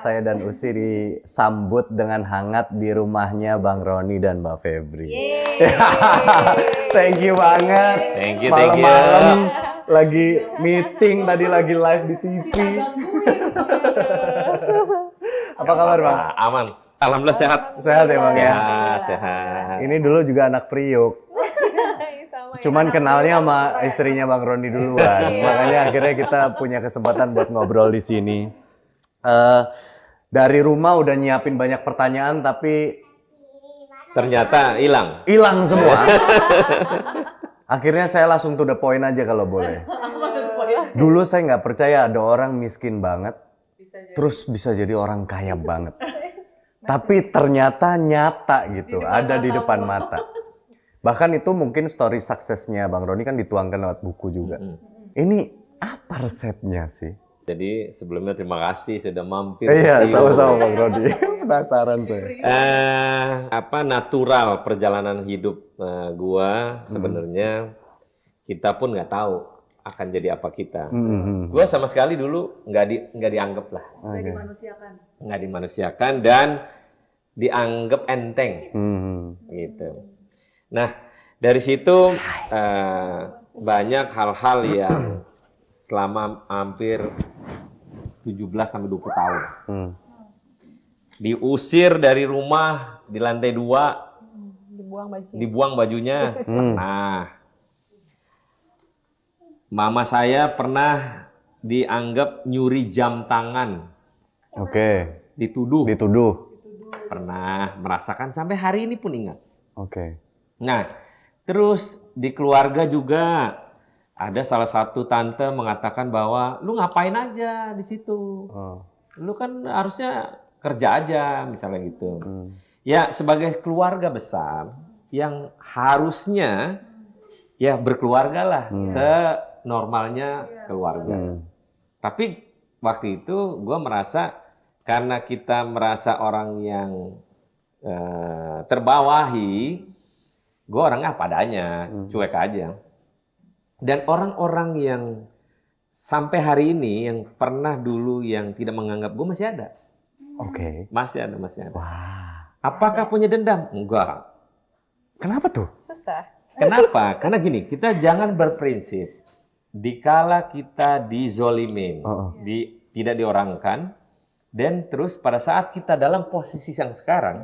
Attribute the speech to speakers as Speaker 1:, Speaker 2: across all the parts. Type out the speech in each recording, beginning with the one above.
Speaker 1: saya dan Usi disambut dengan hangat di rumahnya Bang Roni dan Mbak Febri. Thank you banget.
Speaker 2: Thank you.
Speaker 1: Malam-malam lagi meeting, tadi lagi live di TV. Apa kabar Bang?
Speaker 2: Aman. Alhamdulillah sehat.
Speaker 1: Sehat ya Bang ya?
Speaker 2: Sehat.
Speaker 1: Ini dulu juga anak Priuk. Cuman kenalnya sama istrinya Bang Roni duluan. Makanya akhirnya kita punya kesempatan buat ngobrol di sini. Dari rumah udah nyiapin banyak pertanyaan tapi
Speaker 2: ternyata hilang.
Speaker 1: Hilang semua. Akhirnya saya langsung to the point aja kalau boleh. Dulu saya nggak percaya ada orang miskin banget, terus bisa jadi orang kaya banget. Tapi ternyata nyata gitu, ada di depan mata. Bahkan itu mungkin story suksesnya Bang Roni kan dituangkan lewat buku juga. Ini apa resepnya sih?
Speaker 2: Jadi sebelumnya terima kasih sudah mampir.
Speaker 1: Iya, sama-sama Bang Roni. Penasaran saya.
Speaker 2: Natural perjalanan hidup gua sebenarnya kita pun nggak tahu akan jadi apa kita. Gua sama sekali dulu nggak dianggap lah. Nggak dimanusiakan dan dianggap enteng. Gitu. Nah, dari situ banyak hal-hal yang selama hampir 17-20 tahun. Diusir dari rumah di lantai 2, dibuang bajunya. Nah, mama saya pernah dianggap nyuri jam tangan.
Speaker 1: Oke.
Speaker 2: Dituduh.
Speaker 1: Pernah
Speaker 2: merasakan sampai hari ini pun ingat.
Speaker 1: Oke.
Speaker 2: Nah, terus di keluarga juga ada salah satu tante mengatakan bahwa lu ngapain aja di situ, lu kan harusnya kerja aja misalnya gitu. Ya sebagai keluarga besar yang harusnya ya berkeluarga lah senormalnya keluarga. Tapi waktu itu gue merasa karena kita merasa orang yang terbawahi. Gue orangnya apa adanya, cuek aja. Dan orang-orang yang sampai hari ini yang pernah dulu yang tidak menganggap gue masih ada.
Speaker 1: Oke.
Speaker 2: Masih ada.
Speaker 1: Wah.
Speaker 2: Apakah punya dendam? Enggak.
Speaker 1: Kenapa tuh?
Speaker 3: Susah.
Speaker 2: Kenapa? Karena gini, kita jangan berprinsip. Dikala kita dizolimin, tidak diorangkan, dan terus pada saat kita dalam posisi yang sekarang,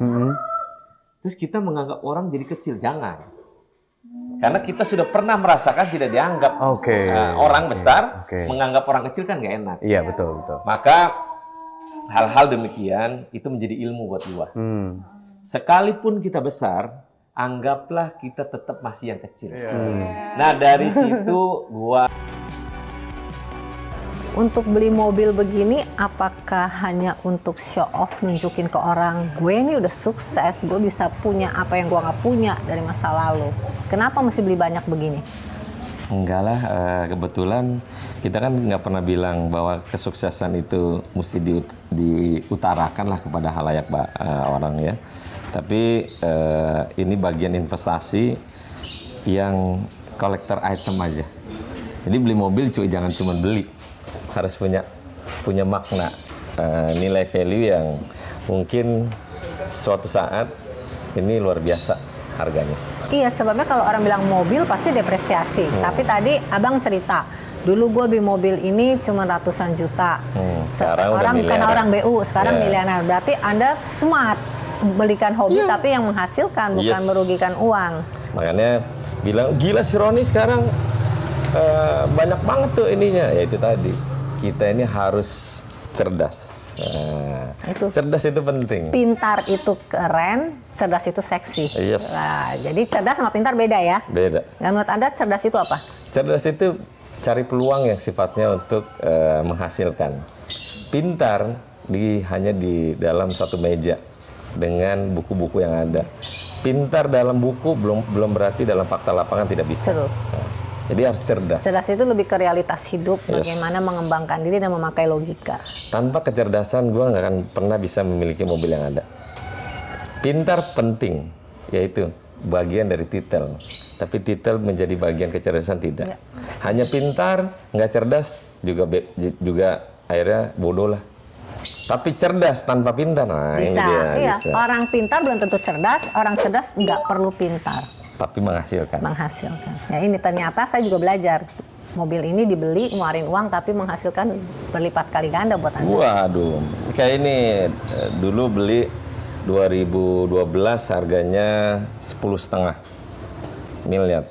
Speaker 2: terus kita menganggap orang jadi kecil, jangan. Karena kita sudah pernah merasakan tidak dianggap. Orang besar menganggap orang kecil kan nggak enak.
Speaker 1: Iya, betul.
Speaker 2: Maka hal-hal demikian itu menjadi ilmu buat gua. Sekalipun kita besar, anggaplah kita tetap masih yang kecil. Nah, dari situ gua
Speaker 3: Untuk beli mobil begini, apakah hanya untuk show off, nunjukin ke orang, gue ini udah sukses, gue bisa punya apa yang gue nggak punya dari masa lalu. Kenapa mesti beli banyak begini?
Speaker 2: Enggak lah, kebetulan kita kan nggak pernah bilang bahwa kesuksesan itu mesti diutarakan lah kepada halayak orang ya. Tapi ini bagian investasi yang collector item aja. Jadi beli mobil jangan cuma beli. Harus punya makna, nilai value yang mungkin suatu saat ini luar biasa harganya.
Speaker 3: Iya, sebabnya kalau orang bilang mobil pasti depresiasi. Tapi tadi abang cerita, dulu gue beli mobil ini cuma ratusan juta.
Speaker 2: Sekarang
Speaker 3: karena orang BU, sekarang miliuner. Berarti Anda smart, belikan hobi tapi yang menghasilkan, bukan merugikan uang.
Speaker 2: Makanya bilang, gila si Roni sekarang banyak banget tuh ininya. Ya itu tadi. Kita ini harus cerdas. Cerdas itu penting.
Speaker 3: Pintar itu keren, cerdas itu seksi. Nah, jadi cerdas sama pintar beda ya?
Speaker 2: Beda.
Speaker 3: Dan menurut Anda cerdas itu apa?
Speaker 2: Cerdas itu cari peluang yang sifatnya untuk menghasilkan. Pintar hanya di dalam satu meja dengan buku-buku yang ada. Pintar dalam buku belum berarti dalam fakta lapangan tidak bisa. Jadi harus cerdas.
Speaker 3: Cerdas itu lebih ke realitas hidup, bagaimana mengembangkan diri dan memakai logika.
Speaker 2: Tanpa kecerdasan, gue nggak akan pernah bisa memiliki mobil yang ada. Pintar penting, yaitu bagian dari titel. Tapi titel menjadi bagian kecerdasan tidak. Hanya pintar, nggak cerdas, juga akhirnya bodoh lah. Tapi cerdas tanpa pintar. Nah,
Speaker 3: Bisa,
Speaker 2: ini dia,
Speaker 3: iya.
Speaker 2: bisa.
Speaker 3: Orang pintar belum tentu cerdas, orang cerdas nggak perlu pintar.
Speaker 2: Tapi menghasilkan.
Speaker 3: Menghasilkan. Ya ini ternyata saya juga belajar. Mobil ini dibeli, ngeluarin uang, tapi menghasilkan berlipat kali ganda buat Anda.
Speaker 2: Waduh, kayak ini dulu beli 2012 harganya 10,5 miliar.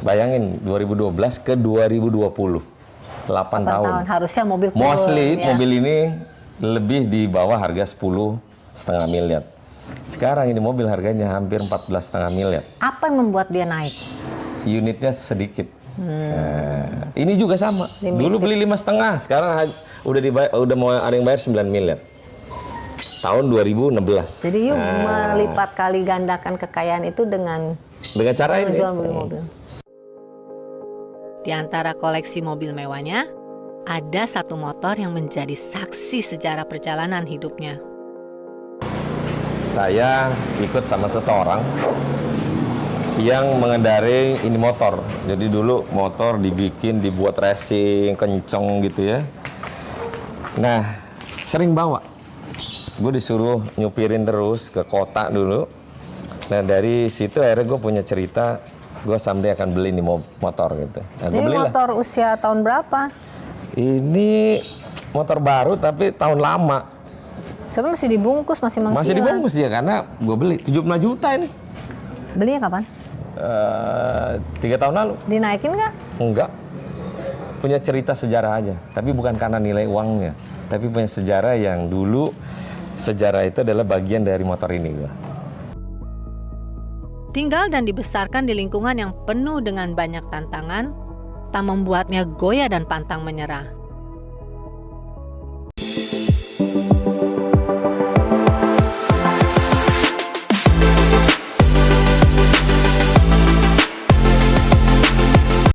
Speaker 2: Bayangin 2012 ke 2020, 8 tahun.
Speaker 3: Harusnya mobil turun.
Speaker 2: Mostly
Speaker 3: ya.
Speaker 2: mobil ini lebih di bawah harga 10,5 miliar. Sekarang ini mobil harganya hampir 14,5 miliar.
Speaker 3: Apa yang membuat dia naik?
Speaker 2: Unitnya sedikit. Nah, ini juga sama. Dulu beli 5,5, sekarang udah mau ada yang bayar 9 miliar. Tahun 2016.
Speaker 3: Jadi yuk melipat kali gandakan kekayaan itu dengan
Speaker 2: cara ini.
Speaker 3: menjual mobil-mobil. Di antara koleksi mobil mewahnya, ada satu motor yang menjadi saksi sejarah perjalanan hidupnya.
Speaker 2: Saya ikut sama seseorang yang mengendarai ini motor. Jadi dulu motor dibuat racing, kenceng gitu ya. Nah, sering bawa. Gue disuruh nyupirin terus ke kota dulu. Nah, dari situ akhirnya gue punya cerita, gue someday akan beli ini motor gitu. Nah,
Speaker 3: Ini motor usia tahun berapa?
Speaker 2: Ini motor baru tapi tahun lama.
Speaker 3: Sebenarnya masih dibungkus, masih mengkilat.
Speaker 2: Masih dibungkus dia karena gue beli 75 juta ini.
Speaker 3: Belinya kapan?
Speaker 2: 3 tahun lalu.
Speaker 3: Dinaikin nggak?
Speaker 2: Enggak. Punya cerita sejarah aja. Tapi bukan karena nilai uangnya. Tapi punya sejarah yang dulu, sejarah itu adalah bagian dari motor ini.
Speaker 3: Tinggal dan dibesarkan di lingkungan yang penuh dengan banyak tantangan, tak membuatnya goyah dan pantang menyerah.